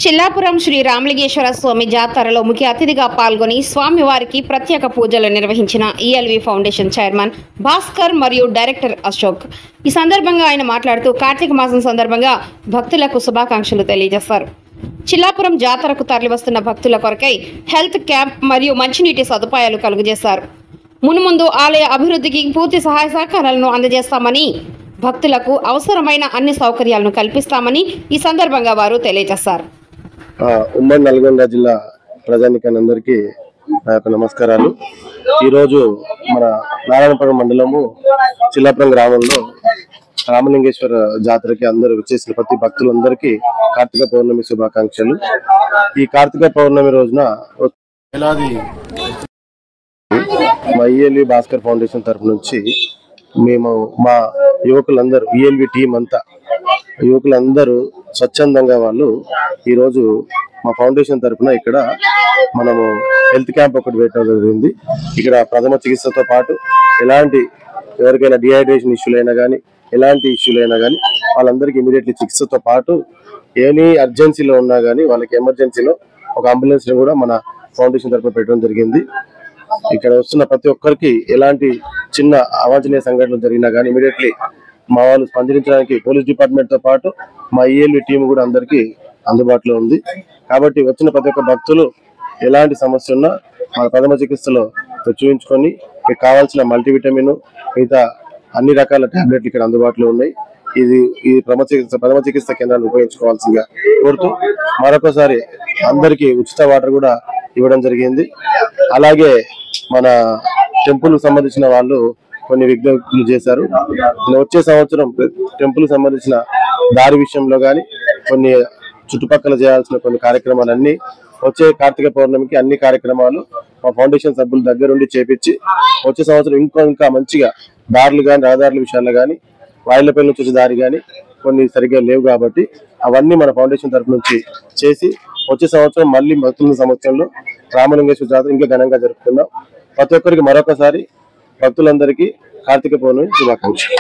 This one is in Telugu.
చిల్లాపురం శ్రీ రామలింగేశ్వర స్వామి జాతరలో ముఖ్య అతిథిగా పాల్గొని స్వామివారికి ప్రత్యేక పూజలు నిర్వహించిన ఈఎల్వి ఫౌండేషన్ చైర్మన్ భాస్కర్ మరియు డైరెక్టర్ అశోక్. ఈ సందర్భంగా ఆయన మాట్లాడుతూ కార్తీక మాసం సందర్భంగా భక్తులకు శుభాకాంక్షలు తెలియజేశారు. చిల్లాపురం జాతరకు తరలివస్తున్న భక్తుల కొరకై హెల్త్ క్యాంప్ మరియు మంచినీటి సదుపాయాలు కలుగజేశారు. మున్ముందు ఆలయ అభివృద్ధికి పూర్తి సహాయ సహకారాలను అందజేస్తామని, భక్తులకు అవసరమైన అన్ని సౌకర్యాలను కల్పిస్తామని ఈ సందర్భంగా వారు తెలియజేశారు. ఉమ్మడి నల్గొండ జిల్లా ప్రజానికానందరికీ నా యొక్క నమస్కారాలు. ఈరోజు మన నారాయణపురం మండలము చిల్లాపురం గ్రామంలో రామలింగేశ్వర జాతరకి అందరూ వచ్చేసిన ప్రతి భక్తులందరికీ కార్తీక పౌర్ణమి శుభాకాంక్షలు. ఈ కార్తీక పౌర్ణమి రోజున వేలాది మా ఈఎల్వి భాస్కర్ ఫౌండేషన్ తరఫు నుంచి మేము మా యువకులందరూ ఈఎల్వి టీం అంతా యువకులందరూ స్వచ్ఛందంగా వాళ్ళు ఈరోజు మా ఫౌండేషన్ తరఫున ఇక్కడ మనము హెల్త్ క్యాంప్ ఒకటి పెట్టడం జరిగింది. ఇక్కడ ప్రథమ చికిత్సతో పాటు ఎలాంటి ఎవరికైనా డిహైడ్రేషన్ ఇష్యూలైనా కానీ ఎలాంటి ఇష్యూలైనా కానీ వాళ్ళందరికీ ఇమీడియట్లీ చికిత్సతో పాటు ఎనీ అర్జెన్సీలో ఉన్నా కానీ వాళ్ళకి ఎమర్జెన్సీలో ఒక అంబులెన్స్ ని కూడా మన ఫౌండేషన్ తరఫున పెట్టడం జరిగింది. ఇక్కడ వస్తున్న ప్రతి ఒక్కరికి ఎలాంటి చిన్న అవాంఛనీయ సంఘటనలు జరిగినా కానీ ఇమీడియట్లీ మా వాళ్ళు స్పందించడానికి పోలీస్ డిపార్ట్మెంట్ తో పాటు మా ఈఎల్వి టీం కూడా అందరికీ అందుబాటులో ఉంది. కాబట్టి వచ్చిన ప్రతి ఒక్క భక్తులు ఎలాంటి సమస్య ఉన్నా మన ప్రథమ చికిత్సలో చూపించుకొని మీకు కావాల్సిన మల్టీవిటమిన్ మిగతా అన్ని రకాల టాబ్లెట్లు ఇక్కడ అందుబాటులో ఉన్నాయి. ఈ ప్రథమ చికిత్స కేంద్రాన్ని ఉపయోగించుకోవాల్సిందిగా కోరుతూ మరొకసారి అందరికీ ఉచిత వాటర్ కూడా ఇవ్వడం జరిగింది. అలాగే మన టెంపుల్ సంబంధించిన వాళ్ళు కొన్ని విజ్ఞప్తులు చేశారు. వచ్చే సంవత్సరం టెంపుల్ సంబంధించిన దారి విషయంలో కానీ కొన్ని చుట్టుపక్కల చేయాల్సిన కొన్ని కార్యక్రమాలన్నీ వచ్చే కార్తీక పౌర్ణమికి అన్ని కార్యక్రమాలు మా ఫౌండేషన్ సభ్యుల దగ్గరుండి చేపించి వచ్చే సంవత్సరం ఇంకా మంచిగా దారులు కానీ రహదారుల విషయాల్లో కానీ వాయిలపల్లి నుంచి వచ్చే దారి కానీ కొన్ని సరిగ్గా లేవు కాబట్టి అవన్నీ మన ఫౌండేషన్ తరఫు నుంచి చేసి వచ్చే సంవత్సరం మళ్ళీ భక్తుల సంవత్సరంలో రామలింగేశ్వర జాతర ఇంకా ఘనంగా జరుపుకుందాం. ప్రతి ఒక్కరికి మరొకసారి భక్తులందరికీ కార్తీక పౌర్ణమి శుభాకాంక్షలు.